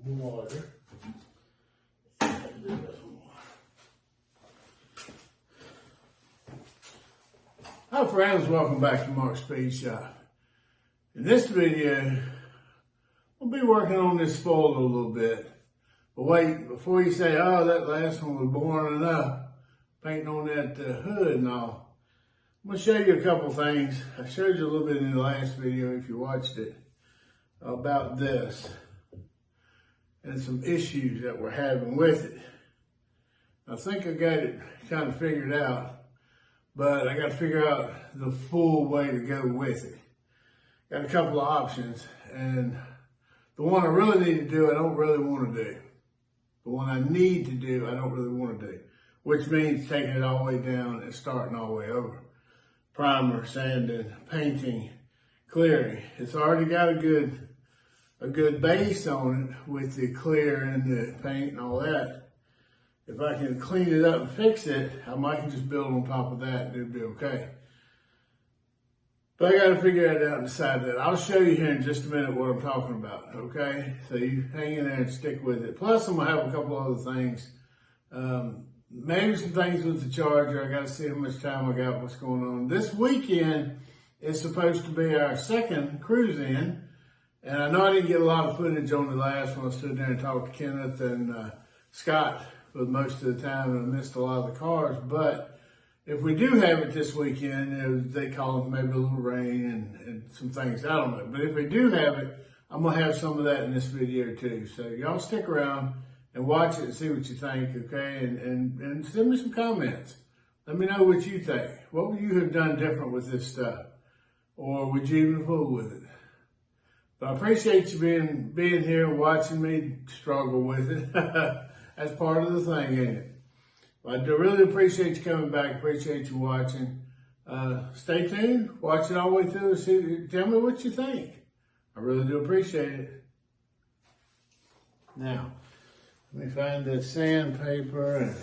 water. Hi friends, welcome back to Mark's Speed Shop. In this video, we'll be working on this spoiler a little bit. But wait, before you say, oh, that last one was boring enough, painting on that hood and all, I'm going to show you a couple things. I showed you a little bit in the last video, if you watched it, about this and some issues that we're having with it. I think I got it kind of figured out, but I got to figure out the full way to go with it. Got a couple of options, and the one I really need to do, I don't really want to do. The one I need to do, I don't really want to do, which means taking it all the way down and starting all the way over. Primer, sanding, painting, clearing. It's already got a good base on it with the clear and the paint and all that. If I can clean it up and fix it, I might just build on top of that and it'll be okay. But I got to figure that out and decide that. I'll show you here in just a minute what I'm talking about, okay? So you hang in there and stick with it. Plus, I'm going to have a couple other things. Maybe some things with the charger. I got to see how much time I got, what's going on. This weekend is supposed to be our second cruise in. And I know I didn't get a lot of footage on the last one. I stood there and talked to Kenneth and Scott for most of the time, and I missed a lot of the cars. But if we do have it this weekend, they call it maybe a little rain and some things, I don't know. But if we do have it, I'm going to have some of that in this video too. So y'all stick around and watch it and see what you think, okay? And send me some comments. Let me know what you think. What would you have done different with this stuff? Or would you even fool with it? But I appreciate you being here and watching me struggle with it. That's part of the thing, ain't it? I do really appreciate you coming back. Appreciate you watching. Stay tuned. Watch it all the way through. Tell me what you think. I really do appreciate it. Now, let me find that sandpaper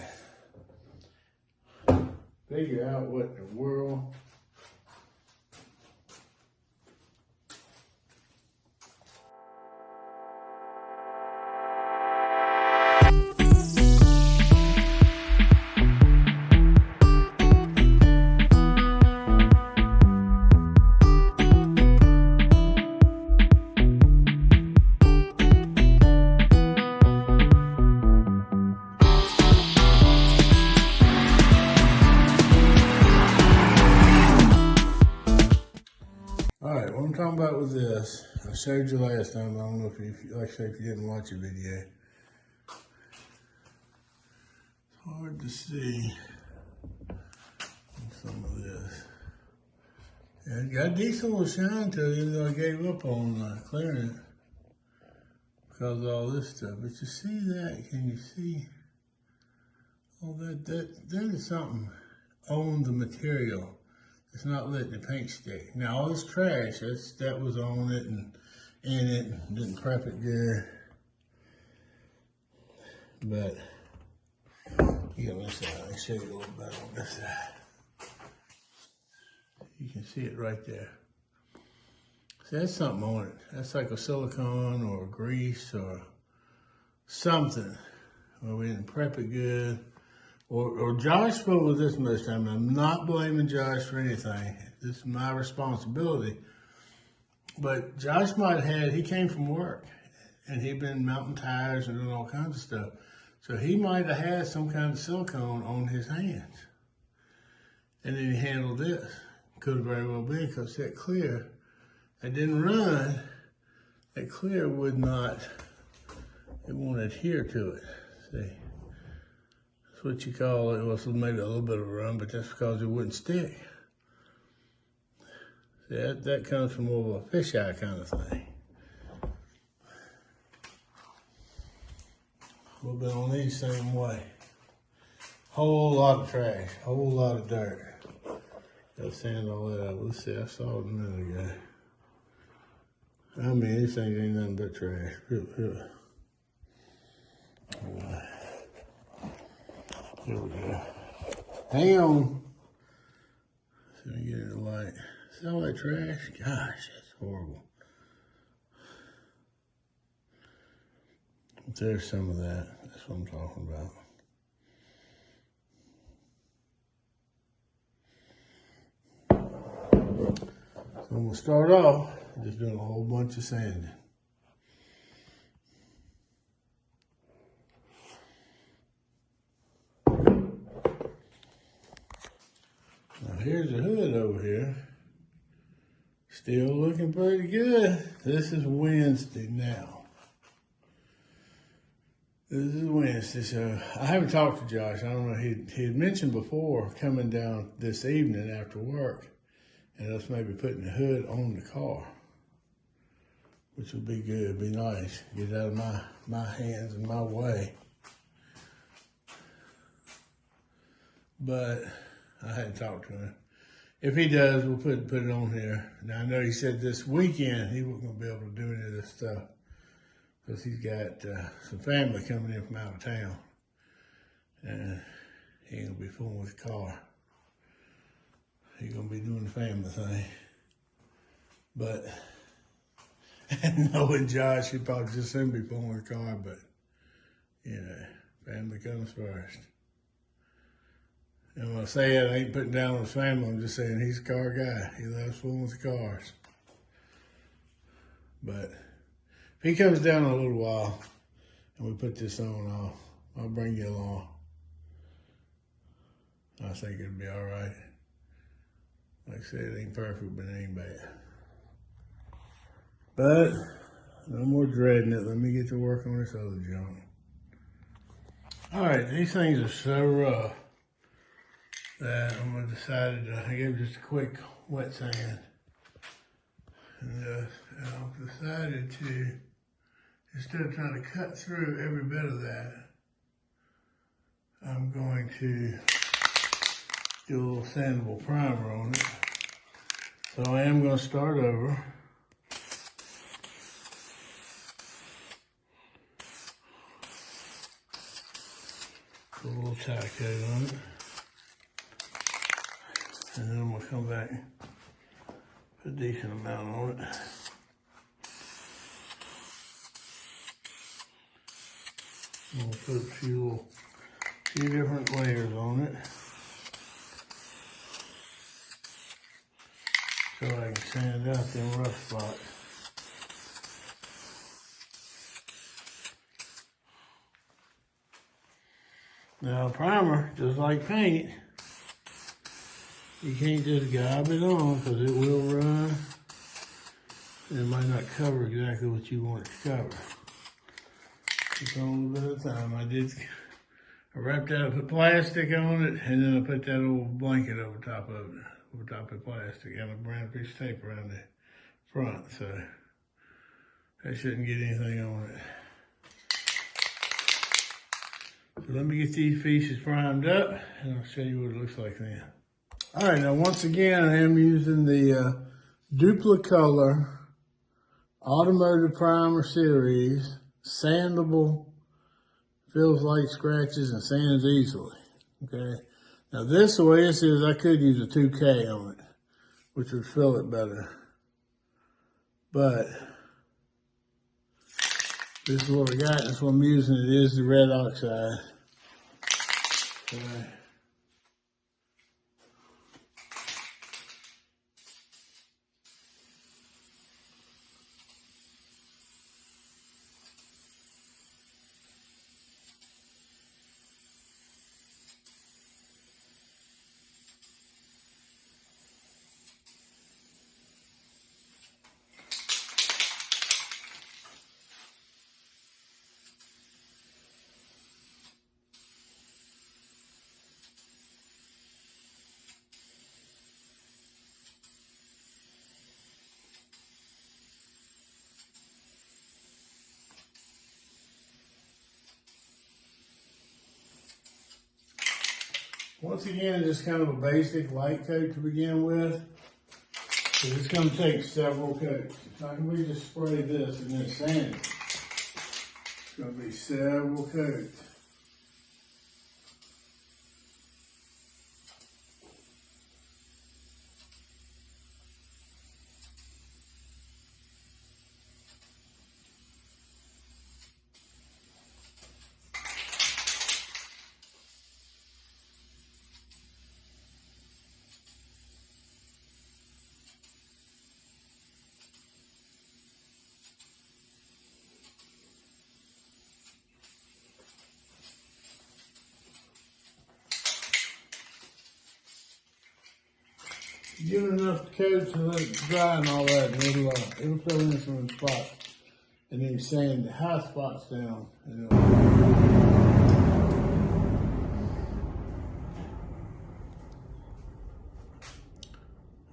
and figure out what in the world. Alright, what I'm talking about with this, I showed you last time. I don't know if you didn't watch the video. It's hard to see some of this. Yeah, it got a decent little shine to it, even though I gave up on clearing it because of all this stuff. But you see that? Can you see? Oh, that is something on the material. It's not letting the paint stick. Now all this trash, that was on it and in it, and didn't prep it good. But you got this side. I'll show you a little better on this side. You can see it right there. See, that's something on it. That's like a silicone or a grease or something where we didn't prep it good. Or Josh spoke with this most time. I'm not blaming Josh for anything. This is my responsibility. But Josh he came from work and he'd been mounting tires and doing all kinds of stuff. So he might have had some kind of silicone on his hands. And then he handled this. Could have very well been because that clear, that didn't run, that clear would not, it won't adhere to it. See? What you call it, was maybe a little bit of a run, but that's because it wouldn't stick. See, that comes from more of a fisheye kind of thing. A little bit on these same way. Whole lot of trash, whole lot of dirt. Got to sand all that out. Let's see, I saw it a minute ago. I mean, this thing ain't nothing but trash. There we go. Hang on. Let me get it in the light. See all that trash? Gosh, that's horrible. There's some of that. That's what I'm talking about. So I'm gonna start off just doing a whole bunch of sanding. Now here's the hood over here. Still looking pretty good. This is Wednesday now. This is Wednesday, so I haven't talked to Josh. I don't know, he had mentioned before coming down this evening after work and us maybe putting the hood on the car, which would be good, it'd be nice. Get it out of my hands and my way. But I hadn't talked to him. If he does, we'll put it on here. Now I know he said this weekend he wasn't gonna be able to do any of this stuff because he's got some family coming in from out of town, and he ain't gonna be fooling with the car. He's gonna be doing the family thing. But knowing Josh, he'd probably just soon be fooling with the car. But you know, family comes first. And when I say it, I ain't putting down his family. I'm just saying he's a car guy. He loves fooling with the cars. But if he comes down in a little while and we put this on, I'll bring you along. I think it'll be all right. Like I said, it ain't perfect, but it ain't bad. But no more dreading it. Let me get to work on this other junk. All right, these things are so rough that I'm gonna decide to give just a quick wet sand. And I've decided to, instead of trying to cut through every bit of that, I'm going to do a little sandable primer on it. So I am gonna start over. Put a little tack coat on it. And then I'm gonna come back, put a decent amount on it. I'm gonna put a few different layers on it, so I can sand out them rough spots. Now primer, just like paint, you can't just gob it on because it will run and it might not cover exactly what you want it to cover. Just on a little bit of time. I wrapped that, I put plastic on it, and then I put that old blanket over top of it, over top of the plastic, and a brown piece of tape around the front, so that shouldn't get anything on it. So let me get these pieces primed up, and I'll show you what it looks like then. All right, now once again, I am using the Duplicolor Automotive Primer Series, sandable, feels like scratches and sands easily, okay? Now this, the way this is, I could use a 2K on it, which would fill it better. But this is what I got, that's what I'm using. It is the red oxide. Okay. Once again, just kind of a basic light coat to begin with. So it's going to take several coats. It's not going to be just spray this and then sand it. It's going to be several coats. give it enough coat to let it dry and all that, and it'll fill in some of the spots. And then sand the high spots down.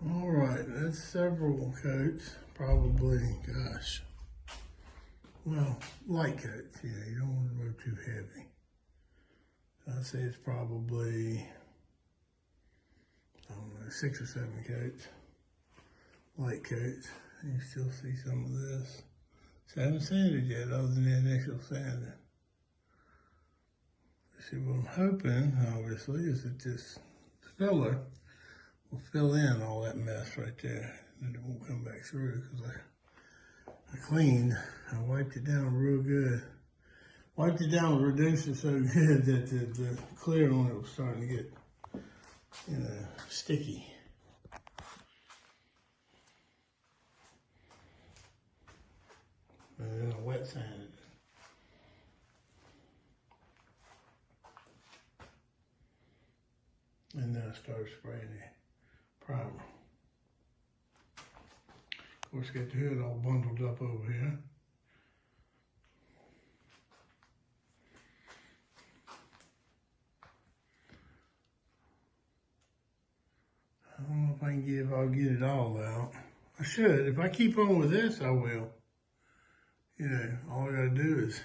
All right, that's several coats. Probably, gosh. Well, light coats, yeah, you don't want to go too heavy. I'd say it's probably, I don't know, 6 or 7 coats. Light coats. You still see some of this. So I haven't sanded yet other than the initial sanding. See, what I'm hoping, obviously, is that this filler will fill in all that mess right there. And it won't come back through because I cleaned, I wiped it down real good. Wiped it down with reducer so good that the clear on it was starting to get, sticky. And then I wet sanded it. And then I started spraying the primer. Of course, got the hood all bundled up over here. I don't know if I'll get it all out. I should. If I keep on with this, I will. All I gotta do is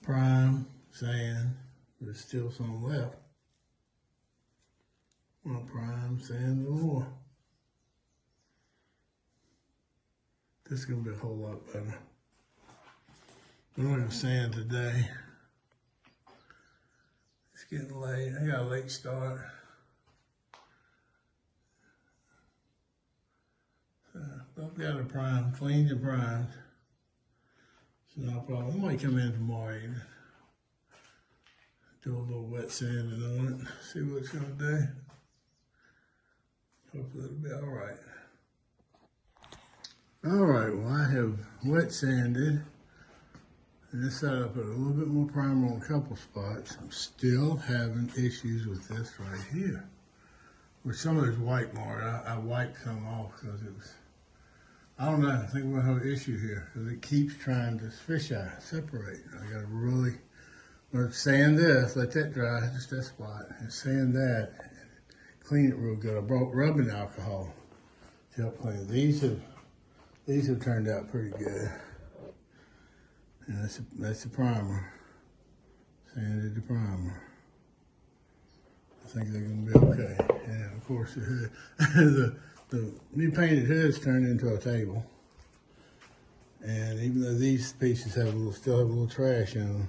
prime, sand, there's still some left. I'll prime, sand, a little more. This is gonna be a whole lot better. I'm not gonna sand today. It's getting late. I got a late start. I've got a prime, cleaned and primed. So no problem. I might come in tomorrow even. Do a little wet sanding on it, see what it's gonna do. Hopefully it'll be all right. All right, well I have wet sanded. And this side I put a little bit more primer on a couple spots. I'm still having issues with this right here. With some of this white mark, I wiped some off because it was, I don't know, I think we're gonna have an issue here because it keeps trying to fisheye, separate. I gotta really, sand this, let that dry, just that spot, and sand that, and clean it real good. I brought rubbing alcohol to help clean it. These have turned out pretty good. And that's the primer. Sanded the primer. I think they're gonna be okay. And of course the hood, the new painted hood's turned into a table. And even though these pieces still have a little trash in them,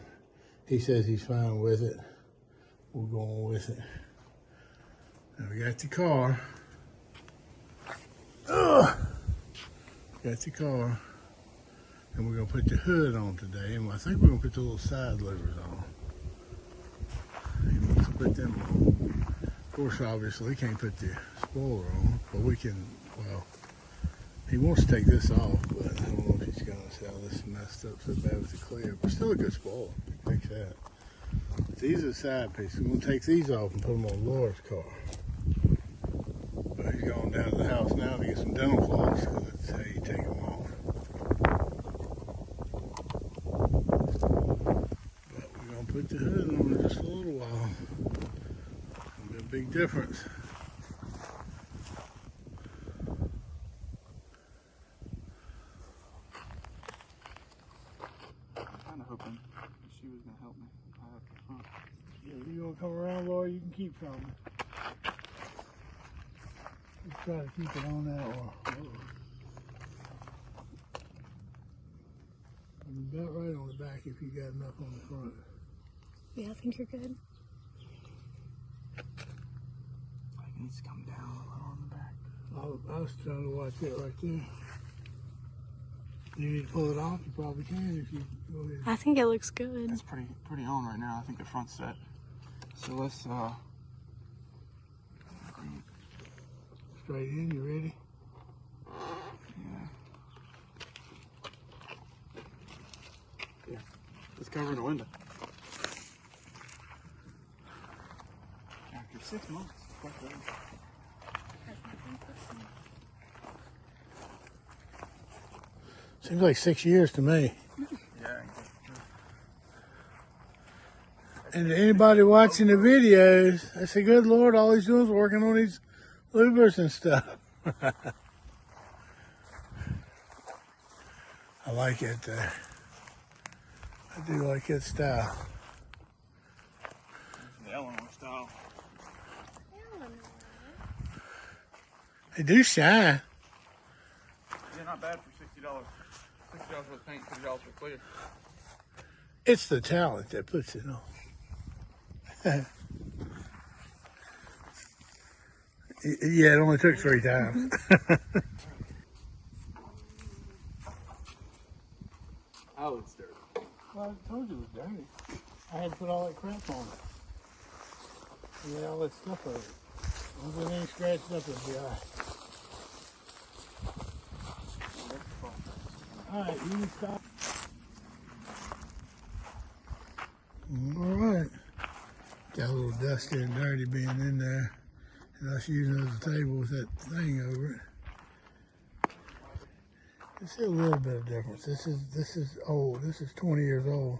he says he's fine with it. We'll go on with it. Now we got the car. Got the car. And we're gonna put the hood on today. And I think we're gonna put the little side louvers on. He wants to put them on. Of course, obviously, he can't put the spoiler on, but we can, well, he wants to take this off, but I don't know if he's gonna see how this is messed up so bad with the clear, but still a good spoiler. Fix that. But these are the side pieces. We're gonna take these off and put them on Laura's car. But he's going down to the house now to get some dental floss, because that's how you take them off. But we're gonna put the hood on in just a little while. It'll be a big difference. Hoping she was gonna help me up the front. Yeah, you gonna come around, Laura? You can keep filming. Let's try to keep it on that one. About right on the back if you got enough on the front. Yeah, I think you're good. It needs to come down a little on the back. I was trying to watch it right there. You need to pull it off. You probably can if you go ahead. I think it looks good. It's pretty on right now. I think the front's set. So let's Straight in. You ready? Yeah. Let's cover in the window. After 6 months. Fuck that. Seems like 6 years to me. Yeah. And anybody watching the videos, I say, good Lord, all he's doing is working on these louvers and stuff. I like it there. I do like that style. The Eleanor style. They do shine. Yeah, not bad for $60. $60 for paint, $50 for clear. It's the talent that puts it on. Yeah, it only took 3 times. Oh, it's dirty. Well, I told you it was dirty. I had to put all that crap on it. And then all that stuff over it. Don't get any scratched up, it'll be alright. Alright, you can stop. Alright. Got a little dusty and dirty being in there. And us using it as a table with that thing over it. You see a little bit of difference. This is old. This is 20 years old.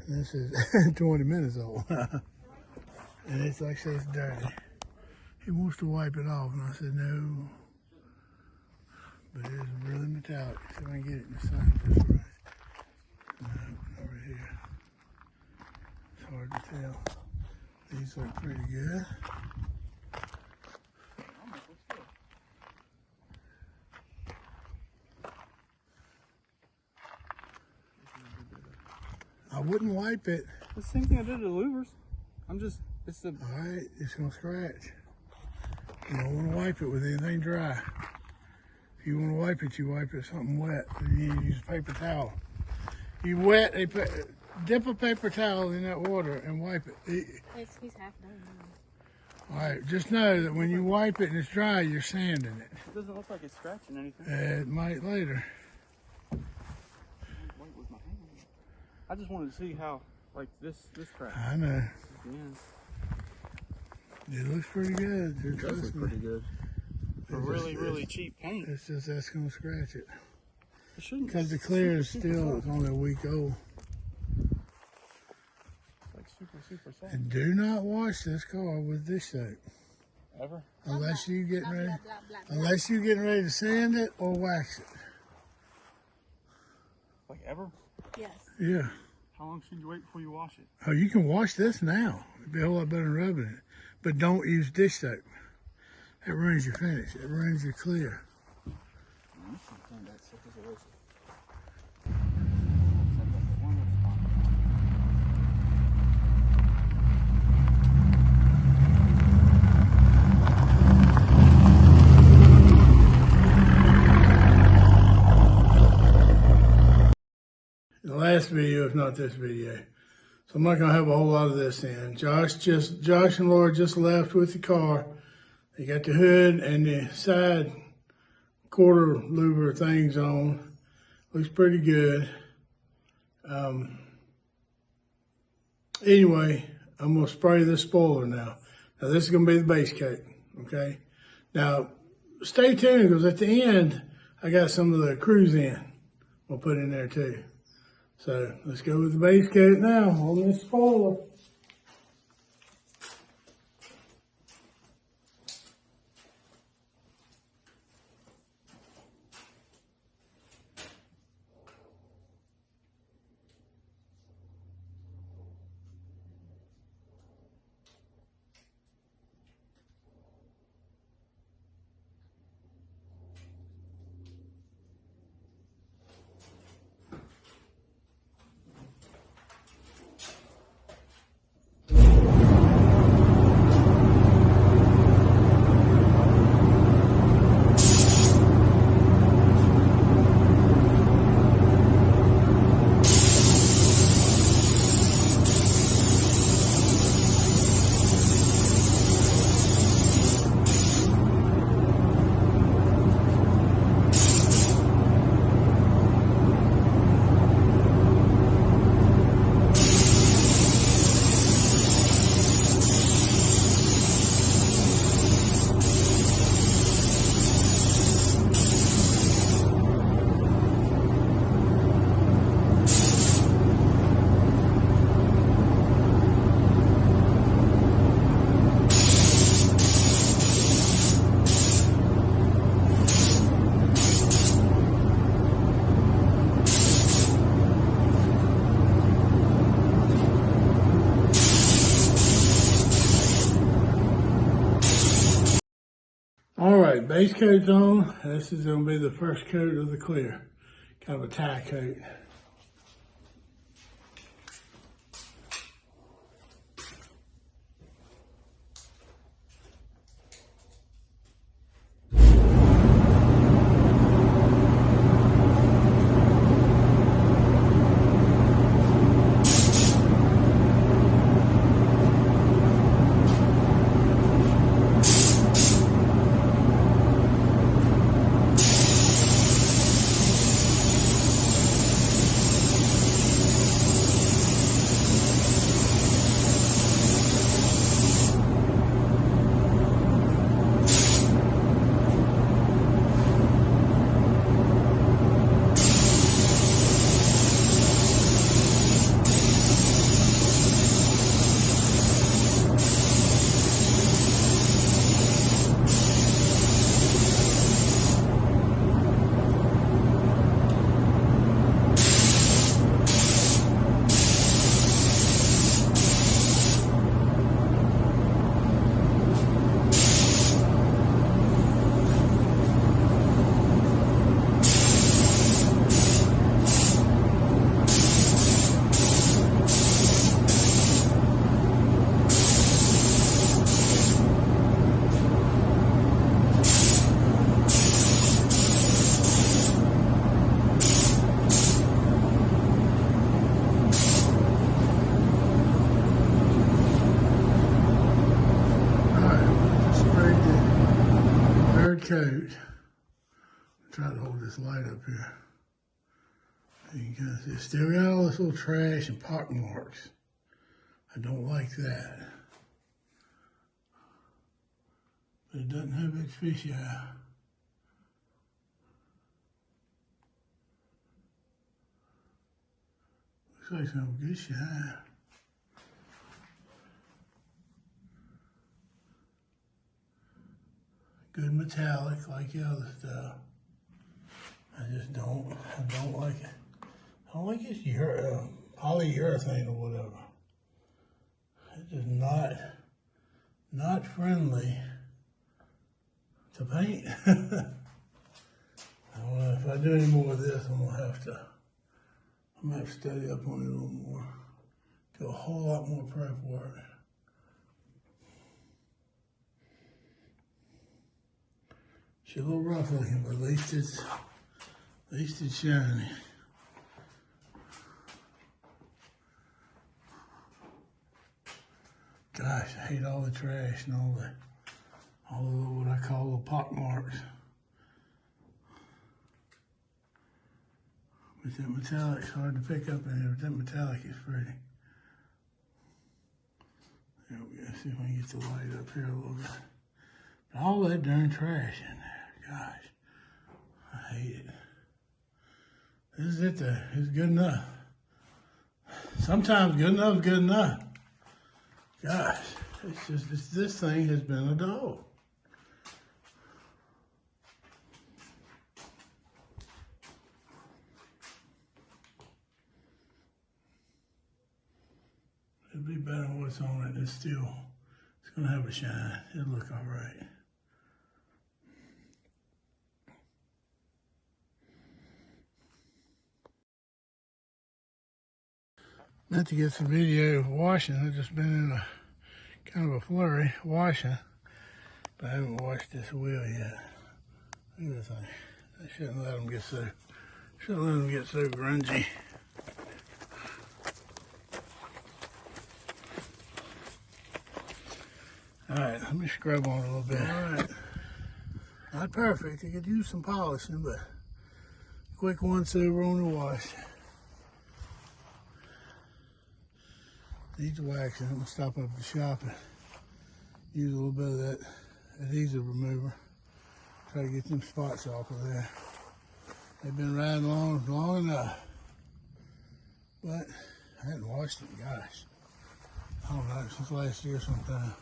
And this is 20 minutes old. And it's like I say, it's dirty. He wants to wipe it off, and I said no. But it is really metallic. See if I can get it in the sun just right. No, over here. It's hard to tell. These look pretty good. I wouldn't wipe it. The same thing I did to the louvers. It's the. Alright, it's gonna scratch. You don't want to wipe it with anything dry. If you want to wipe it, you wipe it with something wet. You use a paper towel. You dip a paper towel in that water and wipe it. He's half done. Alright, just know that when you wipe it and it's dry, you're sanding it. It doesn't look like it's scratching anything. It might later. Wait with my hand. I just wanted to see how, like this crack. I know. Yeah. It looks pretty good. It does look pretty good. For really cheap paint. It's just that's gonna scratch it. It shouldn't. Because the clear is still it's only a week old. It's like super soft. And do not wash this car with dish soap. Ever? Unless you getting ready to sand it or wax it. Like ever? Yes. Yeah. How long should you wait before you wash it? Oh, you can wash this now. It'd be a whole lot better than rubbing it. But don't use dish soap. That ruins your finish. It ruins your clear. The last video, if not this video. So I'm not gonna have a whole lot of this in. Josh and Laura just left with the car. They got the hood and the side quarter louver things on. Looks pretty good. Anyway, I'm gonna spray this spoiler now. Now this is gonna be the base coat, okay? Now stay tuned because at the end I got some of the cruise in we'll put in there too. So let's go with the base coat now on this spoiler. base coat's on. This is going to be the first coat of the clear. Kind of a tie coat. Coat. Try to hold this light up here. You can see it's still got all this little trash and pock marks. I don't like that. But it doesn't have its fish eye. Looks like some good shine. Good metallic like the other stuff. I don't like it. I don't like it's polyurethane or whatever. It's just not friendly to paint. I don't know if I do any more of this, I'm gonna have to study up on it a little more. Do a whole lot more prep work. It's a little rough looking, but at least it's shiny. Gosh, I hate all the trash and all the what I call the pock marks. But that metallic's hard to pick up in here, but that metallic is pretty. There we go. See if I can get the light up here a little bit. But all that darn trash in there. Gosh, I hate it. This is it though. It's good enough. Sometimes good enough is good enough. Gosh, this thing has been a dog. It'll be better than what's on it. It's gonna have a shine. It'll look all right. Meant to get some video of washing. I've just been in a kind of a flurry washing, but I haven't washed this wheel yet. Look at this thing. I shouldn't let them get so grungy. All right, let me scrub on it a little bit. All right, not perfect. I could use some polishing, but quick once over on the wash. Needs waxing. I'm gonna stop up at the shop and use a little bit of that adhesive remover. Try to get them spots off of there. They've been riding long enough, but I hadn't washed it. Gosh, I don't know, since last year sometime.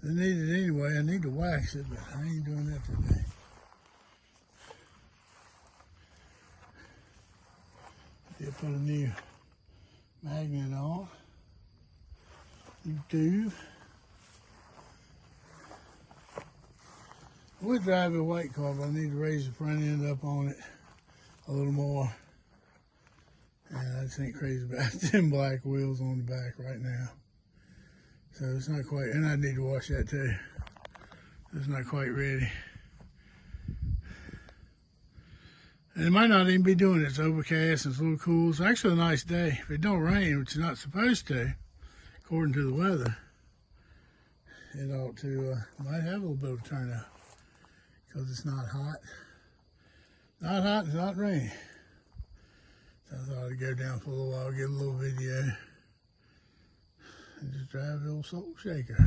I need it anyway. I need to wax it, but I ain't doing that today. Did put a new magnet on. New tube. We're driving a white car, but I need to raise the front end up on it a little more. And I just ain't crazy about them black wheels on the back right now. So it's not quite, and I need to wash that too. It's not quite ready. And it might not even be doing it. It's overcast and it's a little cool. It's actually a nice day. If it don't rain, which it's not supposed to, according to the weather, it ought to, might have a little bit of turnout because it's not hot. Not hot, it's not raining. So I thought I'd go down for a little while, get a little video, and just drive the old salt shaker.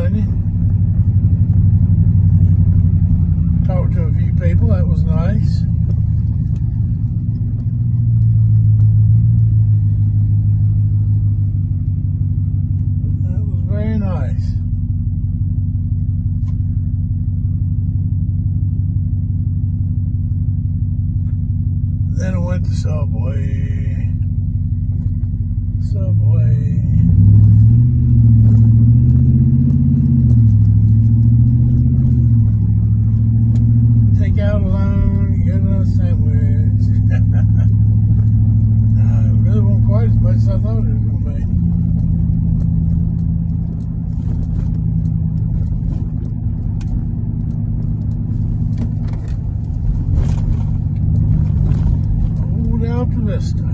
running. Talked to a few people. That was nice. That was very nice. Then I went to Subway. Take out a loan, get another sandwich. It really wasn't quite as much as I thought it was going to be. Old Alta Vista.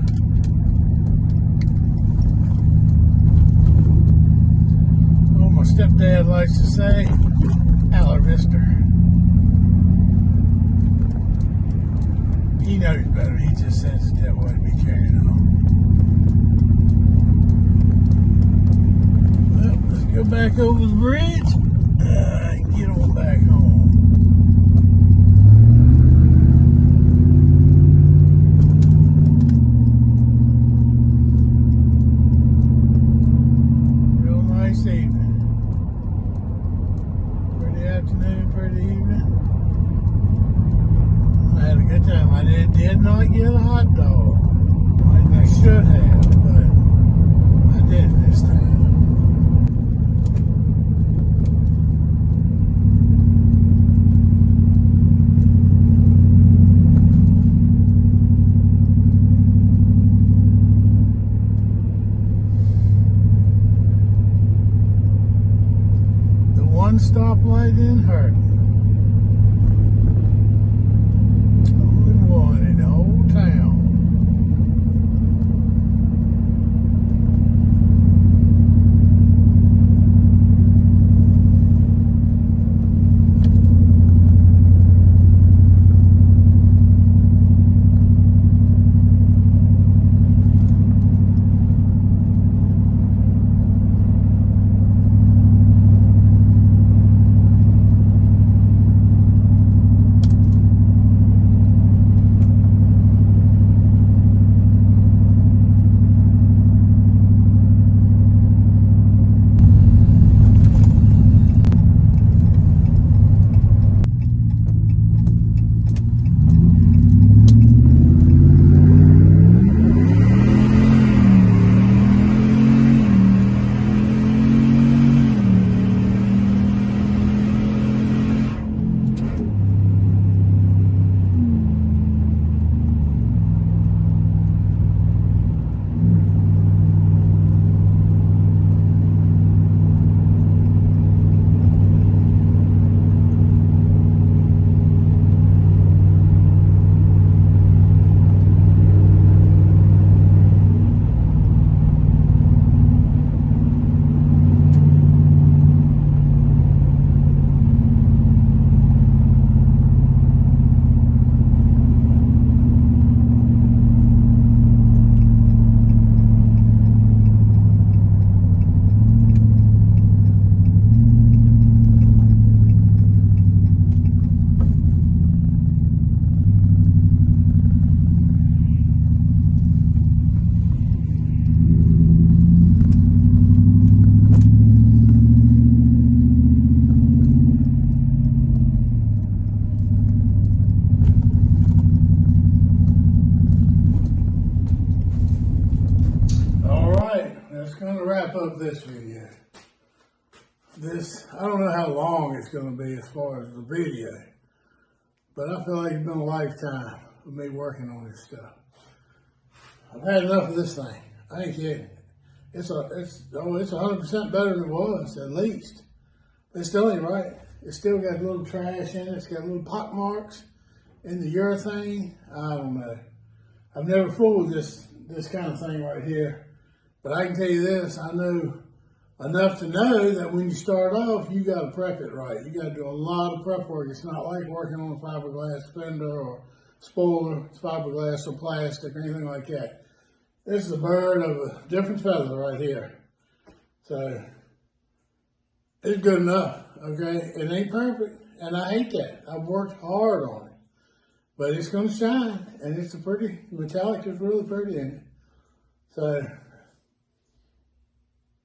Oh, my stepdad likes to say, Alta Vista. He knows better. He just says it that way to be carrying on. Well, let's go back over the bridge and get on back home. Real nice evening. Pretty afternoon, pretty evening. I had a good time. I did not get a hot dog. I should have, but I did this time. The one stoplight didn't hurt. One in the whole town. Wrap up this video. I don't know how long it's going to be as far as the video, but I feel like it's been a lifetime of me working on this stuff. I've had enough of this thing. I ain't kidding. It's 100% better than it was, at least. It still ain't right. It's still got a little trash in it. It's got little pock marks in the urethane. I don't know. I've never fooled this kind of thing right here. But I can tell you this, I know enough to know that when you start off, you got to prep it right. You got to do a lot of prep work. It's not like working on a fiberglass fender or spoiler, fiberglass or plastic or anything like that. This is a bird of a different feather right here. So it's good enough, okay? It ain't perfect, and I hate that. I've worked hard on it, but it's going to shine, and it's a pretty, metallic is really pretty in it. So,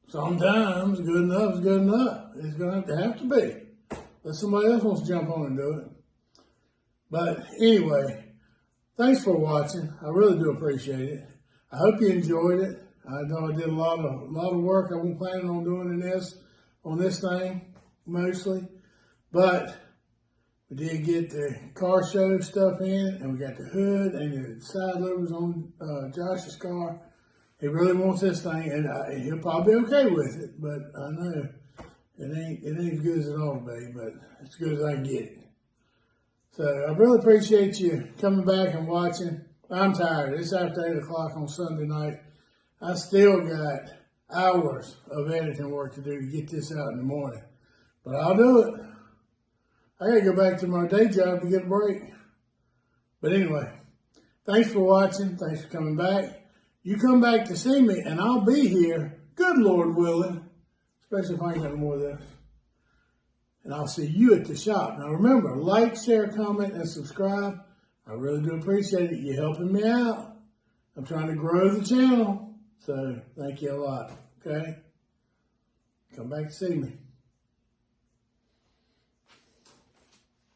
sometimes good enough is good enough. It's going to have to be. Unless somebody else wants to jump on and do it. But anyway, thanks for watching. I really do appreciate it. I hope you enjoyed it. I know I did a lot of work. I wasn't planning on doing on this thing mostly, but we did get the car show stuff in, and we got the hood and the side loaders on Josh's car. He really wants this thing, and he'll probably be okay with it. But I know it ain't as good as it ought to be, but as good as I can get it. So I really appreciate you coming back and watching. I'm tired. It's after 8 o'clock on Sunday night. I still got hours of editing work to do to get this out in the morning. But I'll do it. I gotta go back to my day job to get a break. But anyway, thanks for watching. Thanks for coming back. You come back to see me, and I'll be here, good Lord willing, especially if I ain't got no more of this. And I'll see you at the shop. Now remember, like, share, comment, and subscribe. I really do appreciate it. You're helping me out. I'm trying to grow the channel. So thank you a lot. Okay? Come back to see me.